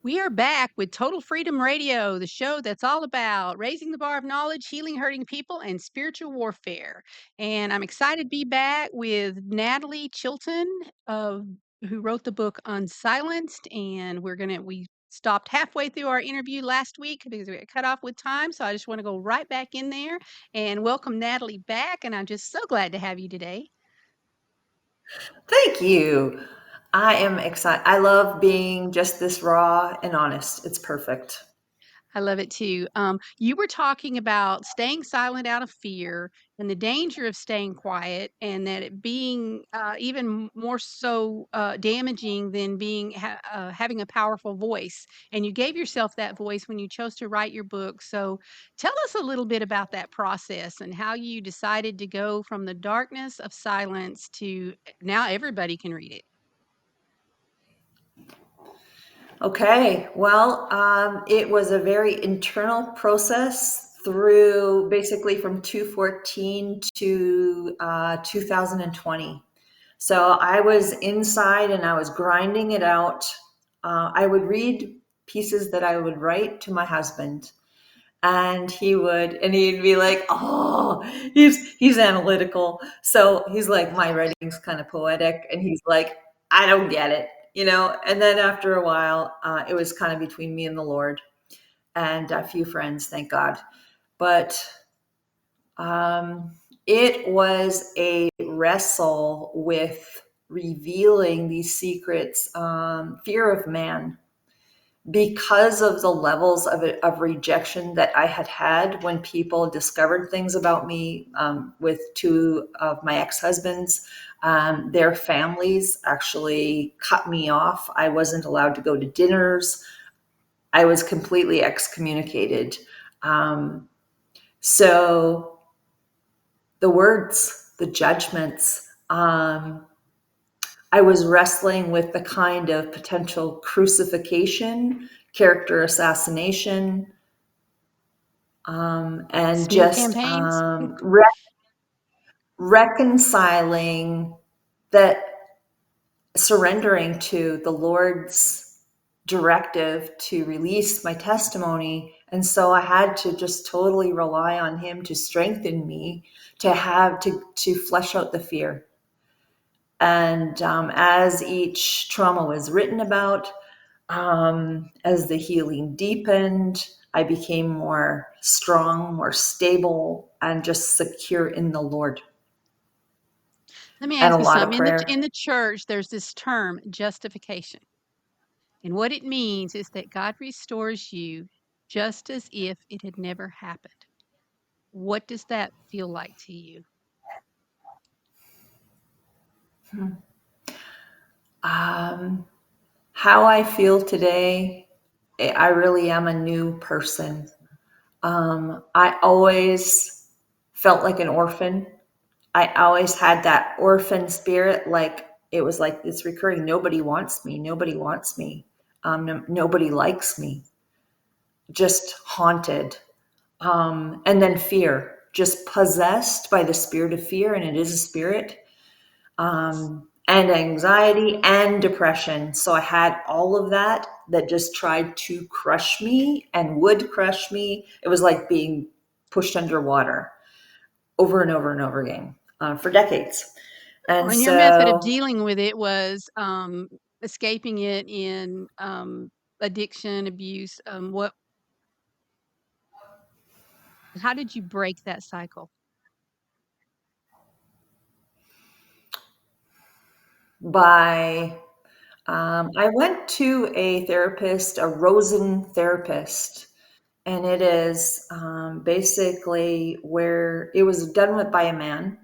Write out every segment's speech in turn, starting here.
We are back with Total Freedom Radio, the show that's all about raising the bar of knowledge, healing hurting people, and spiritual warfare. And I'm excited to be back with Nattolie Chilton, who wrote the book Unsilenced. And we stopped halfway through our interview last week because we got cut off with time. So I just want to go right back in there and welcome Nattolie back. And I'm just so glad to have you today. Thank you. I am excited. I love being just this raw and honest. It's perfect. I love it too. You were talking about staying silent out of fear and the danger of staying quiet, and that it being even more so damaging than having a powerful voice. And you gave yourself that voice when you chose to write your book. So tell us a little bit about that process and how you decided to go from the darkness of silence to now everybody can read it. Okay. Well, it was a very internal process through basically from 2014 to 2020. So I was inside and I was grinding it out. I would read pieces that I would write to my husband. And he'd be like, oh, he's analytical. So he's like, my writing's kind of poetic. And he's like, I don't get it, And then after a while, it was kind of between me and the Lord and a few friends, thank God. But it was a wrestle with revealing these secrets, fear of man, because of the levels of rejection that I had when people discovered things about me. With two of my ex-husbands, their families actually cut me off. I wasn't allowed to go to dinners. I was completely excommunicated. So the words, the judgments, I was wrestling with the kind of potential crucifixion, character assassination, and Smear just campaigns. reconciling that, surrendering to the Lord's directive to release my testimony. And so I had to just totally rely on Him to strengthen me, to flesh out the fear. And as each trauma was written about, as the healing deepened, I became more strong, more stable, and just secure in the Lord. Let me And ask a you lot of something. prayer. In the church, there's this term, justification. And what it means is that God restores you just as if it had never happened. What does that feel like to you? How I feel today, I really am a new person. I always felt like an orphan. I always had that orphan spirit, like it was like it's recurring. Nobody wants me. Nobody wants me. Nobody likes me. Just haunted. And then fear, just possessed by the spirit of fear, and it is a spirit. And anxiety and depression. So I had all of that just tried to crush me and would crush me. It was like being pushed underwater over and over and over again for decades. And And your method of so, dealing with it was escaping it in addiction, abuse. How did you break that cycle? I went to a therapist, a Rosen therapist, and it is basically where it was done with by a man,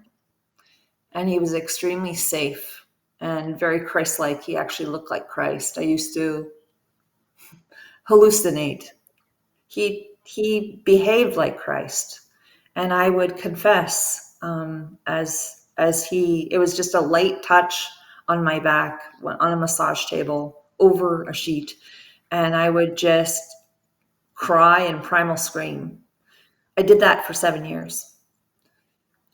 and he was extremely safe and very Christ-like. He actually looked like Christ. I used to hallucinate. He behaved like Christ, and I would confess as he. It was just a light touch on my back on a massage table over a sheet, and I would just cry and primal scream. I did that for 7 years.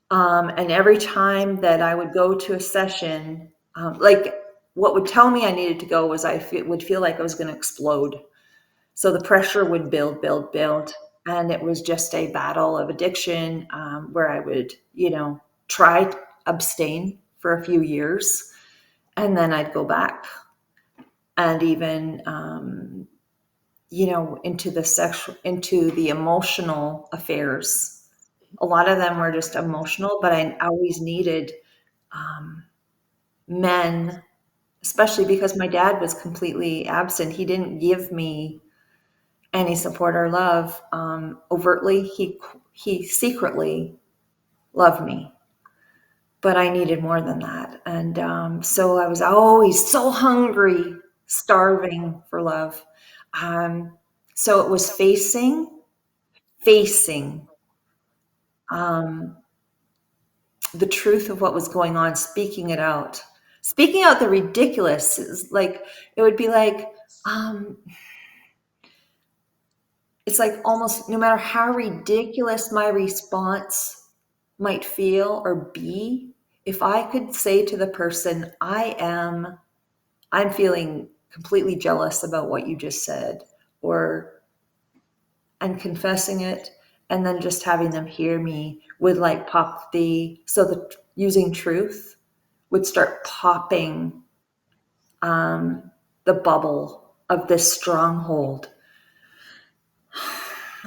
And every time that I would go to a session, like what would tell me I needed to go was would feel like I was going to explode. So the pressure would build, build, build. And it was just a battle of addiction, where I would, try to abstain for a few years, and then I'd go back, and even, into the emotional affairs. A lot of them were just emotional, but I always needed, um, men, especially because my dad was completely absent. He didn't give me any support or love, overtly. He secretly loved me, but I needed more than that. And so I was always so hungry, starving for love. Um, so it was facing um, the truth of what was going on, speaking out the ridiculous. Is like it would be like, um, it's like almost no matter how ridiculous my response might feel or be, if I could say to the person, I'm feeling completely jealous about what you just said, or and confessing it, and then just having them hear me would like pop the using truth would start popping, um, the bubble of this stronghold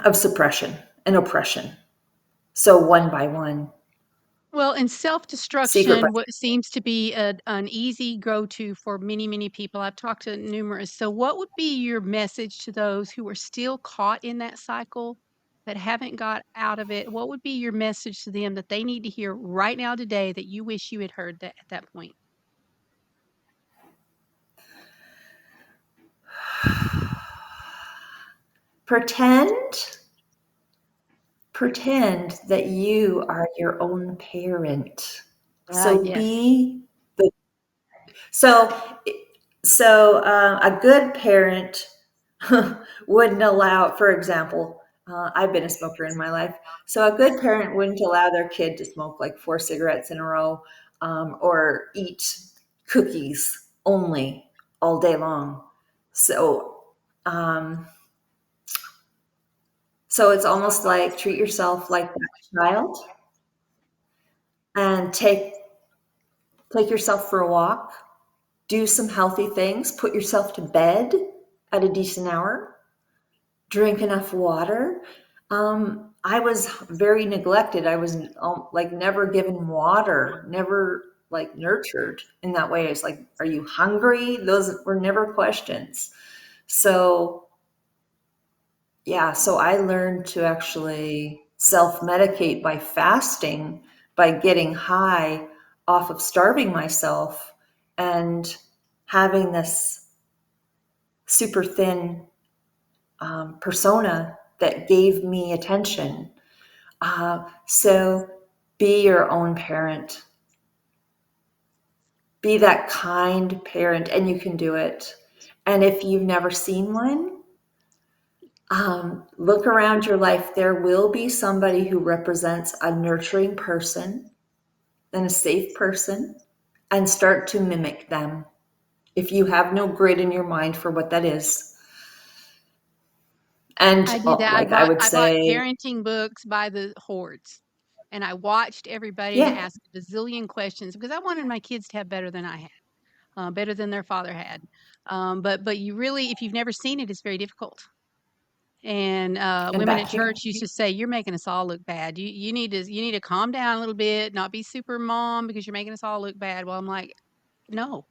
of suppression and oppression. So one by one, Well, and secret by self-destruction, what seems to be an easy go-to for many, many people. I've talked to numerous. So what would be your message to those who are still caught in that cycle that haven't got out of it? What would be your message to them that they need to hear right now today that you wish you had heard that at that point? pretend pretend that you are your own parent. So Yes. be the so a good parent wouldn't allow, for example, I've been a smoker in my life. So a good parent wouldn't allow their kid to smoke like 4 cigarettes in a row, or eat cookies only all day long. So, um, so it's almost like treat yourself like that child, and take yourself for a walk, do some healthy things, put yourself to bed at a decent hour, drink enough water. I was very neglected. I was, like never given water, never like nurtured in that way. It's like, are you hungry? Those were never questions. So yeah, so I learned to actually self-medicate by fasting, by getting high off of starving myself, and having this super thin, persona that gave me attention. So be your own parent. Be that kind parent, and you can do it. And if you've never seen one, look around your life. There will be somebody who represents a nurturing person and a safe person, and start to mimic them. If you have no grid in your mind for what that is. And I did that. like I would I bought say, parenting books by the hordes, and I watched everybody and yeah, asked a bazillion questions because I wanted my kids to have better than I had, better than their father had. But you really, if you've never seen it, it's very difficult. And and women at back here. church used to say, "You're making us all look bad. You need to calm down a little bit, not be super mom because you're making us all look bad." Well, I'm like, no,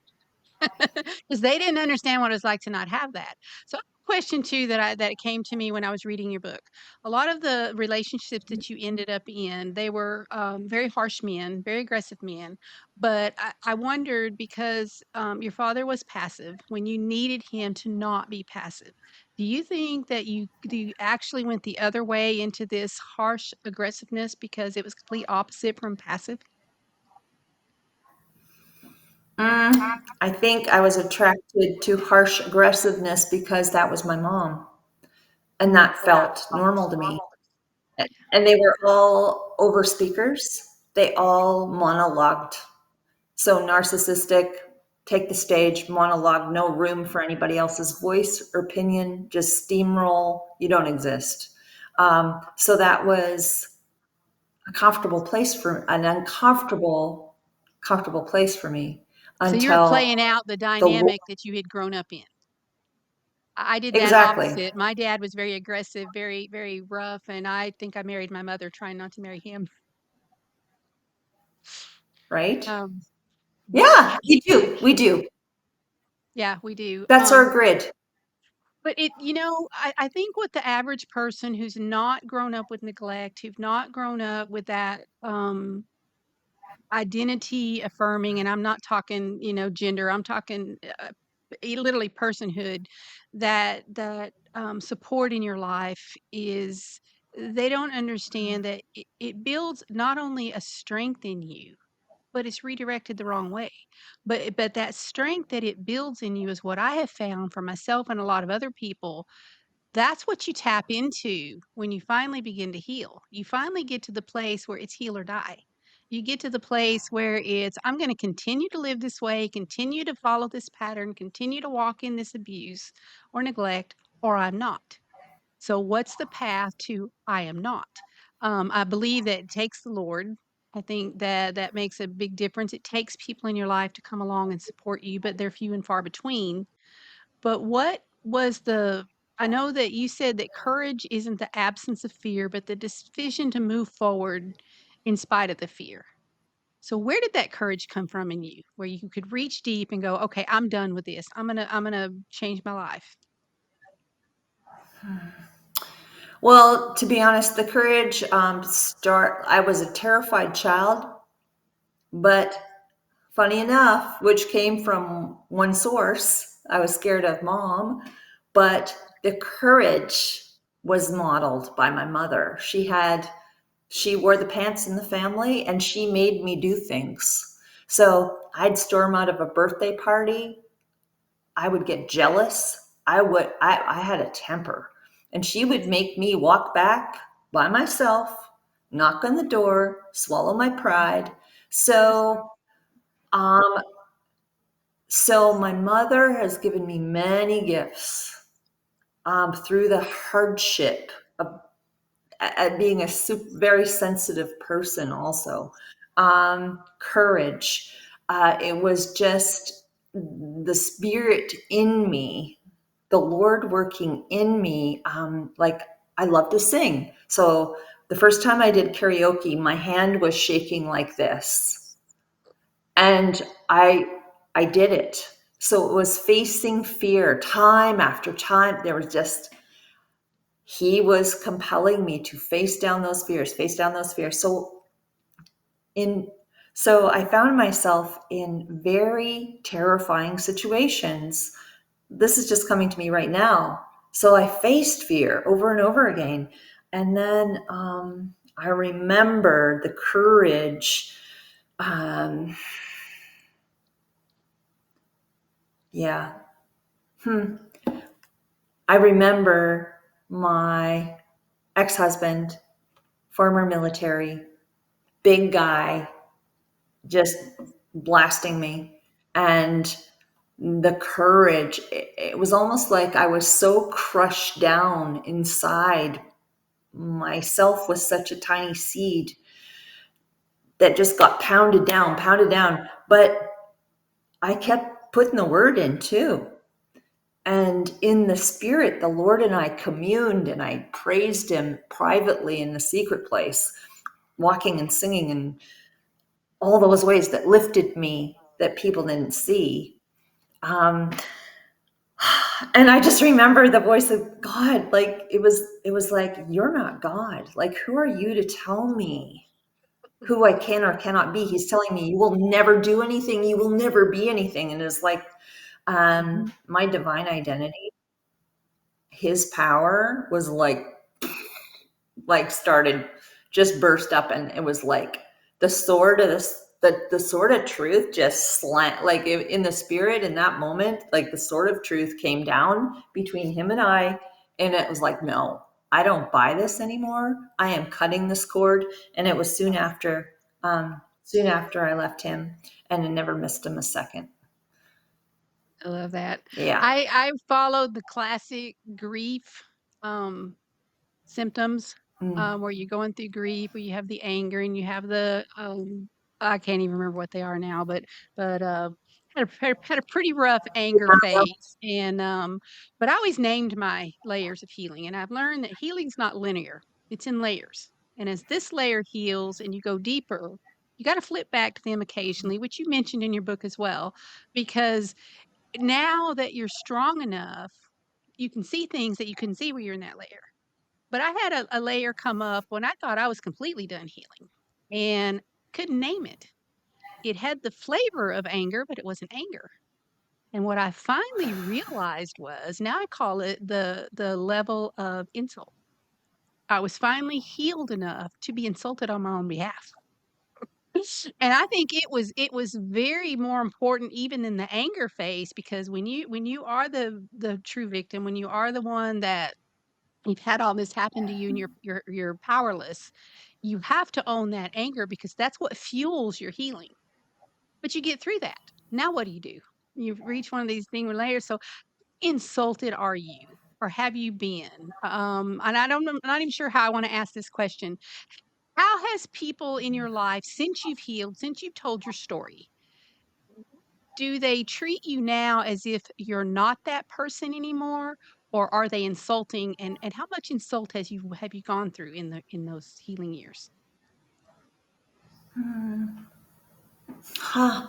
because they didn't understand what it's like to not have that. So, question too that came to me when I was reading your book. A lot of the relationships that you ended up in, they were very harsh men, very aggressive men. But I wondered because your father was passive when you needed him to not be passive. Do you actually went the other way into this harsh aggressiveness because it was complete opposite from passive? I think I was attracted to harsh aggressiveness because that was my mom, and that felt normal to me. And they were all over speakers. They all monologued. So narcissistic. take the stage, monologue, no room for anybody else's voice or opinion, just steamroll. You don't exist. So that was a comfortable place for an uncomfortable, comfortable place for me So you were until playing out the the Lord. dynamic that you had grown up in. I did that Exactly. opposite. My dad was very aggressive, very, very rough, and I think I married my mother trying not to marry him. Right. Um, but Yeah, we do. We do. yeah, we do. That's our grid. But I think with the average person who's not grown up with neglect, who've not grown up with that identity affirming, and I'm not talking, gender, I'm talking literally personhood, that support in your life is, they don't understand that it builds not only a strength in you, but it's redirected the wrong way. But that strength that it builds in you is what I have found for myself and a lot of other people. That's what you tap into when you finally begin to heal. You finally get to the place where it's heal or die. You get to the place where it's, I'm going to continue to live this way, continue to follow this pattern, continue to walk in this abuse or neglect, or I'm not. So, what's the path to I am not? I believe that it takes the Lord. I think that that makes a big difference. It takes people in your life to come along and support you, but they're few and far between. But what was the I know that you said that courage isn't the absence of fear, but the decision to move forward in spite of the fear. So where did that courage come from in you, where you could reach deep and go, "Okay, I'm done with this. I'm gonna change my life." Well, to be honest, the courage start. I was a terrified child, but funny enough, which came from one source, I was scared of mom, but the courage was modeled by my mother. She wore the pants in the family, and she made me do things. So I'd storm out of a birthday party. I would get jealous. I had a temper, and she would make me walk back by myself, knock on the door, swallow my pride. So, um, so my mother has given me many gifts through the hardship of at being a very sensitive person. Also, courage. It was just the spirit in me, the Lord working in me. Like I love to sing. So the first time I did karaoke, my hand was shaking like this. And I did it. So it was facing fear time after time. There was just, he was compelling me to face down those fears, face down those fears. In so I found myself in very terrifying situations. This is just coming to me right now. So I faced fear over and over again. And then I remember the courage. Um, yeah. I remember my ex-husband, former military, big guy, just blasting me. And the courage, it was almost like I was so crushed down inside. Myself was such a tiny seed that just got pounded down, pounded down. But I kept putting the word in too. And in the spirit, the Lord and I communed, and I praised him privately in the secret place, walking and singing in all those ways that lifted me that people didn't see. Um, and I just remember the voice of God. Like it was like, you're not God. Like, who are you to tell me who I can or cannot be? He's telling me you will never do anything. You will never be anything. And it's like, Mhm. my divine identity, his power was like started, just burst up, and it was like the sword of the sword of truth just slant, like in the spirit in that moment, like the sword of truth came down between him and I, and it was like, no, I don't buy this anymore. I am cutting this cord. And it was soon after I left him, and I never missed him a second. I love that. Yeah. I followed the classic grief, um, symptoms, Mm. where you're going through grief, where you have the anger and you have the, I can't even remember what they are now, but had a pretty rough anger phase, and, but I always named my layers of healing, and I've learned that healing's not linear, it's in layers, and as this layer heals and you go deeper, you gotta flip back to them occasionally, which you mentioned in your book as well, because now that you're strong enough, you can see things that you couldn't see when you're in that layer. But I had a layer come up when I thought I was completely done healing and couldn't name it. It had the flavor of anger, but it wasn't anger. And what I finally realized was now I call it the level of insult. I was finally healed enough to be insulted on my own behalf. And I think it was very more important even than the anger phase because when you are the true victim, when you are the one that you've had all this happen to you and you're powerless, you have to own that anger because that's what fuels your healing. But you get through that. Now what do? You've reached one of these thing layers. So insulted are you? Or have you been? And I'm not even sure how I want to ask this question. How has people in your life, since you've healed, since you've told your story, do they treat you now as if you're not that person anymore, or are they insulting? And how much insult have you gone through in those healing years? Huh.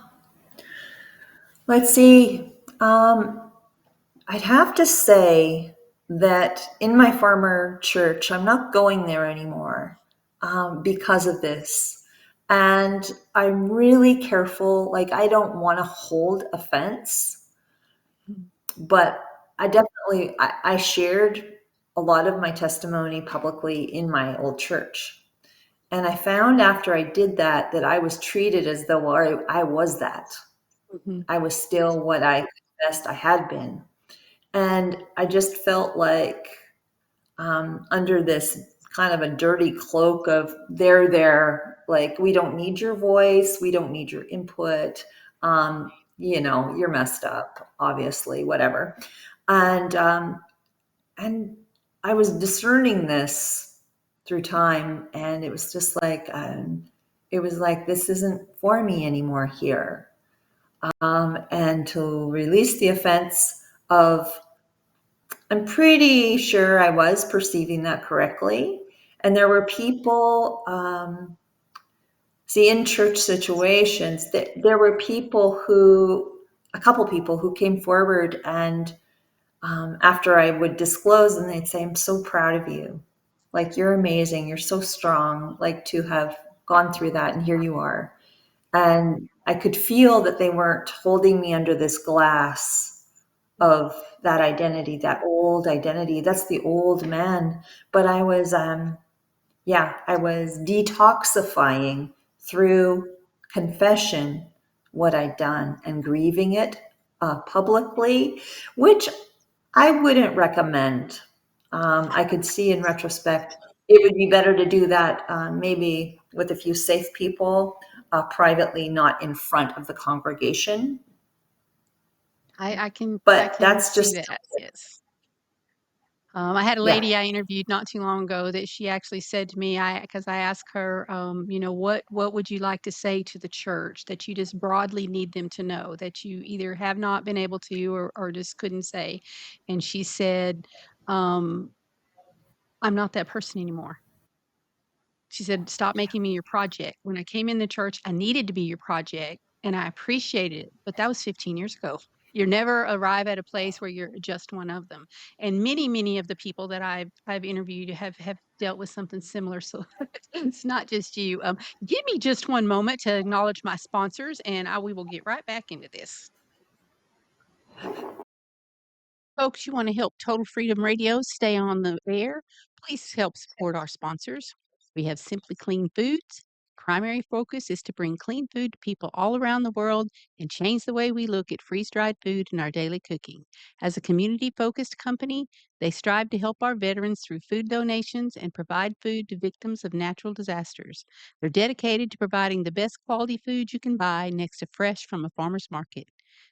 Let's see. I'd have to say that in my former church, I'm not going there anymore because of this. And I'm really careful. Like, I don't want to hold offense, Mm, but I shared a lot of my testimony publicly in my old church. And I found after I did that that I was treated as though I was that. mhm. I was still what I confessed I had been. And I just felt like under this kind of a dirty cloak of they're there, like, we don't need your voice, we don't need your input. You're messed up, obviously, whatever. And and I was discerning this through time, and it was like this isn't for me anymore here. And to release the offense of, I'm pretty sure I was perceiving that correctly. And there were people, see, in church situations, that there were a couple people who came forward and after I would disclose, and they'd say, I'm so proud of you. Like, you're amazing. You're so strong, like, to have gone through that. And here you are. And I could feel that they weren't holding me under this glass of that identity, that old identity. That's the old man. But I was detoxifying through confession what I'd done and grieving it publicly, which I wouldn't recommend. I could see in retrospect it would be better to do that maybe with a few safe people privately, not in front of the congregation. I But can that's see just, that. Yes. I had a yeah. lady I interviewed not too long ago that she actually said to me, because I asked her, what would you like to say to the church that you just broadly need them to know that you either have not been able to or just couldn't say? And she said, um, I'm not that person anymore. She said, "Stop making me your project. When I came in the church, I needed to be your project and I appreciated it, but that was 15 years ago. You never arrive at a place where you're just one of them." And many of the people that I've interviewed have dealt with something similar. So it's not just you. Give me just one moment to acknowledge my sponsors, and we will get right back into this. Folks, you want to help Total Freedom Radio stay on the air? Please help support our sponsors. We have Simply Clean Foods. Primary focus is to bring clean food to people all around the world and change the way we look at freeze-dried food in our daily cooking. As a community-focused company, they strive to help our veterans through food donations and provide food to victims of natural disasters. They're dedicated to providing the best quality food you can buy next to fresh from a farmer's market.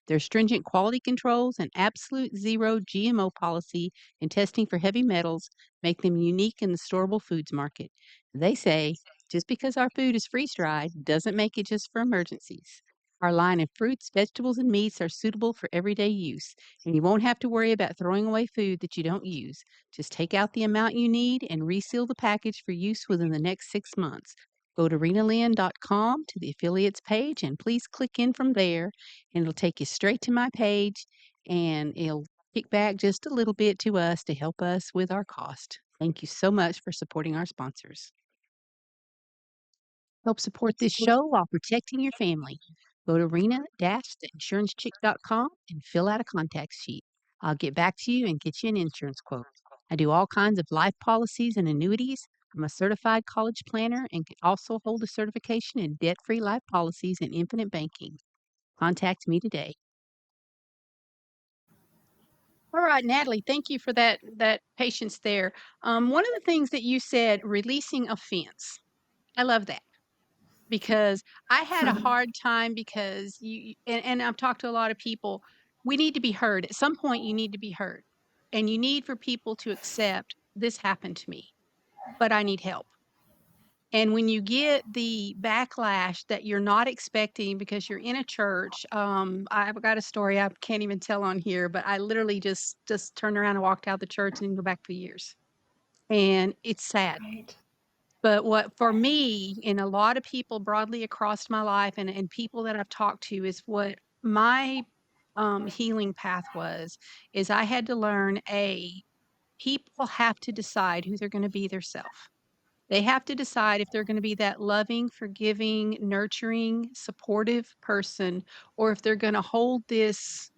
Their stringent quality controls and absolute zero GMO policy and testing for heavy metals make them unique in the storable foods market. They say just because our food is freeze dried doesn't make it just for emergencies. Our line of fruits, vegetables, and meats are suitable for everyday use, and you won't have to worry about throwing away food that you don't use. Just take out the amount you need and reseal the package for use within the next 6 months. Go to rinalynn.com to the affiliates page and please click in from there, and it'll take you straight to my page, and it'll kick back just a little bit to us to help us with our cost. Thank you so much for supporting our sponsors. Help support this show while protecting your family. Go to rena-theinsurancechick.com and fill out a contact sheet. I'll get back to you and get you an insurance quote. I do all kinds of life policies and annuities. I'm a certified college planner and can also hold a certification in debt-free life policies and infinite banking. Contact me today. All right, Nattolie, thank you for that patience there. One of the things that you said, releasing offense. I love that. Because I had a hard time because and I've talked to a lot of people, we need to be heard. At some point, you need to be heard, and you need for people to accept, "This happened to me, but I need help." And when you get the backlash that you're not expecting because you're in a church, I've got a story I can't even tell on here, but I literally just turned around and walked out the church and didn't go back for years, and it's sad. Right. But what for me, and a lot of people broadly across my life and people that I've talked to, is what my healing path was, is I had to learn people have to decide who they're going to be their self. They have to decide if they're going to be that loving, forgiving, nurturing, supportive person, or if they're going to hold this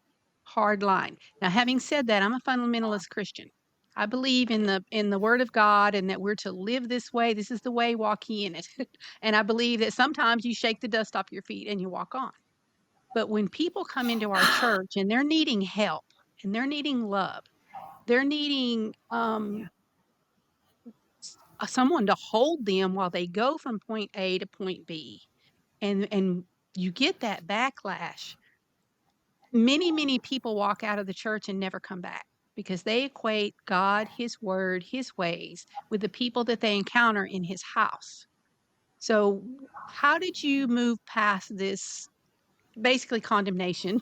hard line. Now, having said that, I'm a fundamentalist Christian. I believe in the word of God and that we're to live this way. This is the way, walk ye in it. And I believe that sometimes you shake the dust off your feet and you walk on. But when people come into our church and they're needing help and they're needing love, they're needing someone to hold them while they go from point A to point B, and you get that backlash. Many people walk out of the church and never come back because they equate God, His word, His ways with the people that they encounter in His house. So, how did you move past this basically condemnation,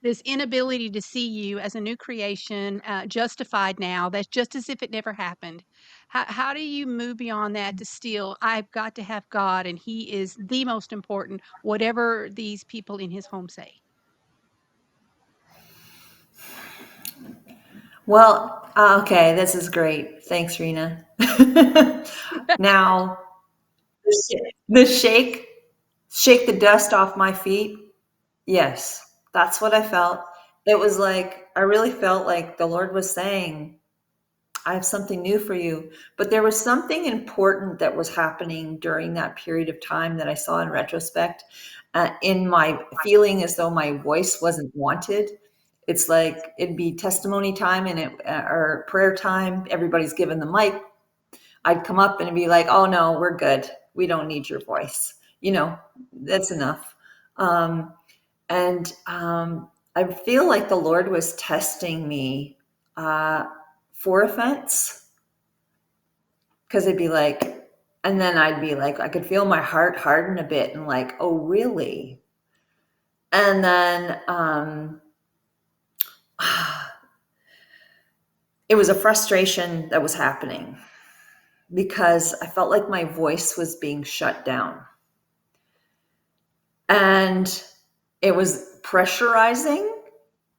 this inability to see you as a new creation, justified now? That's just as if it never happened. How do you move beyond that to still, I've got to have God and He is the most important, whatever these people in His home say? Well, okay, this is great. Thanks, Rena. Now, the shake the dust off my feet. Yes, that's what I felt. It was like, I really felt like the Lord was saying, I have something new for you. But there was something important that was happening during that period of time that I saw in retrospect, in my feeling as though my voice wasn't wanted. It's like it'd be testimony time and or prayer time. Everybody's given the mic. I'd come up and be like, "Oh no, we're good. We don't need your voice. That's enough." And I feel like the Lord was testing me uh, for offense, because it'd be like, and then I'd be like, I could feel my heart harden a bit and like, oh, really? And then it was a frustration that was happening because I felt like my voice was being shut down. And it was pressurizing.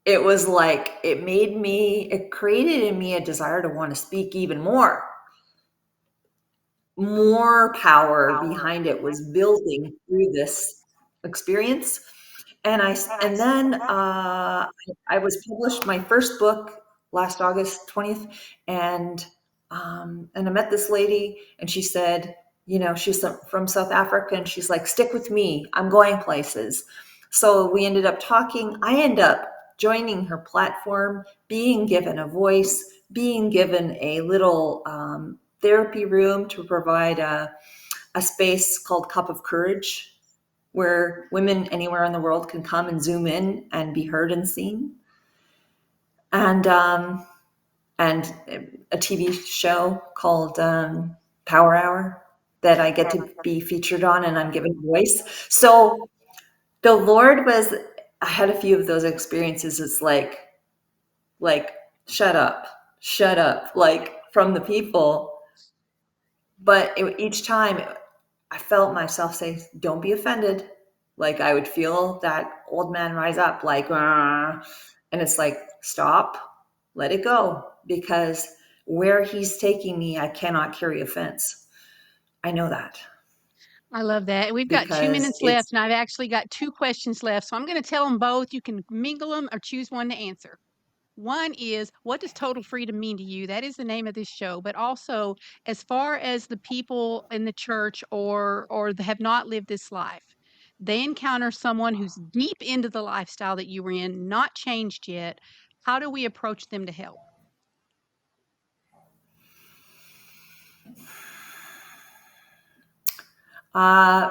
It was like, it created in me a desire to want to speak even more. More power behind it was building through this experience. And then I was published my first book last August 20th, and I met this lady, and she said, she's from South Africa, and she's like, stick with me, I'm going places. So we ended up talking. I ended up joining her platform, being given a voice, being given a little therapy room to provide a space called Cup of Courage, where women anywhere in the world can come and zoom in and be heard and seen. And and a TV show called Power Hour that I get to be featured on, and I'm given a voice. So the Lord was. I had a few of those experiences. It's like shut up, like from the people. But each time, I felt myself say, "Don't be offended." Like I would feel that old man rise up, like, "Argh." And it's like, stop, let it go, because where he's taking me, I cannot carry offense. I know that I love that. We've got 2 because minutes left, it's and I've actually got 2 questions left, so I'm gonna tell them both. You can mingle them or choose one to answer. One is, what does total freedom mean to you? That is the name of this show, but also as far as the people in the church or have not lived this life, they encounter someone who's deep into the lifestyle that you were in, not changed yet. How do we approach them to help? uh,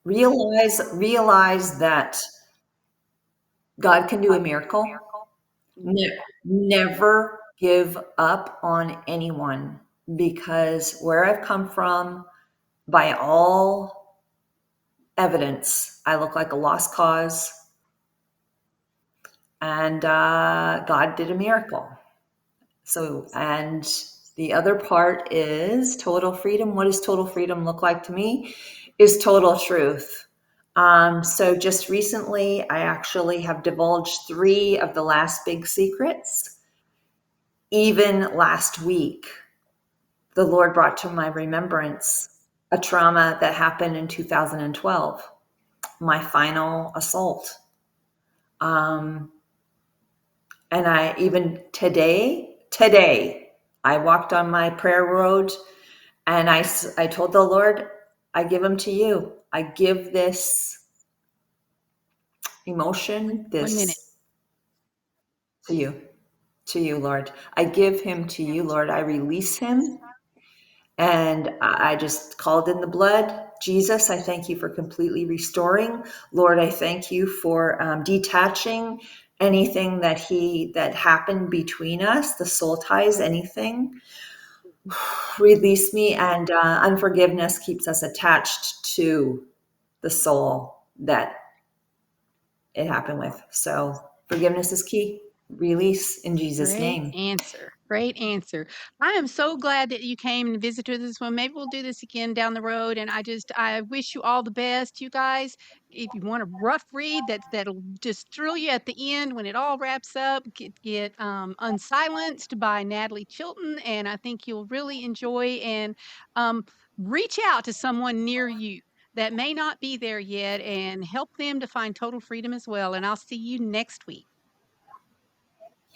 realize that God can do a miracle. Never give up on anyone, because where I've come from, by all evidence, I look like a lost cause, and God did a miracle. So, and the other part is total freedom. What does total freedom look like to me? Is total truth. So just recently, I actually have divulged 3 of the last big secrets. Even last week, the Lord brought to my remembrance a trauma that happened in 2012, my final assault. Um, and I even today, I walked on my prayer road, and I told the Lord, I give him to you. I give this emotion, 1 minute. this to you, Lord. I give him to you, Lord. I release him. And I just called in the blood. Jesus, I thank you for completely restoring. Lord, I thank you for detaching anything that happened between us, the soul ties, anything. Release me. And unforgiveness keeps us attached to the soul that it happened with. So forgiveness is key. Release in Jesus' Great name. answer. Great answer. I am so glad that you came and visited this one. Maybe we'll do this again down the road. And I wish you all the best, you guys. If you want a rough read that'll just thrill you at the end when it all wraps up, get Unsilenced by Nattolie Chilton, and I think you'll really enjoy and um, reach out to someone near you that may not be there yet and help them to find total freedom as well. And I'll see you next week.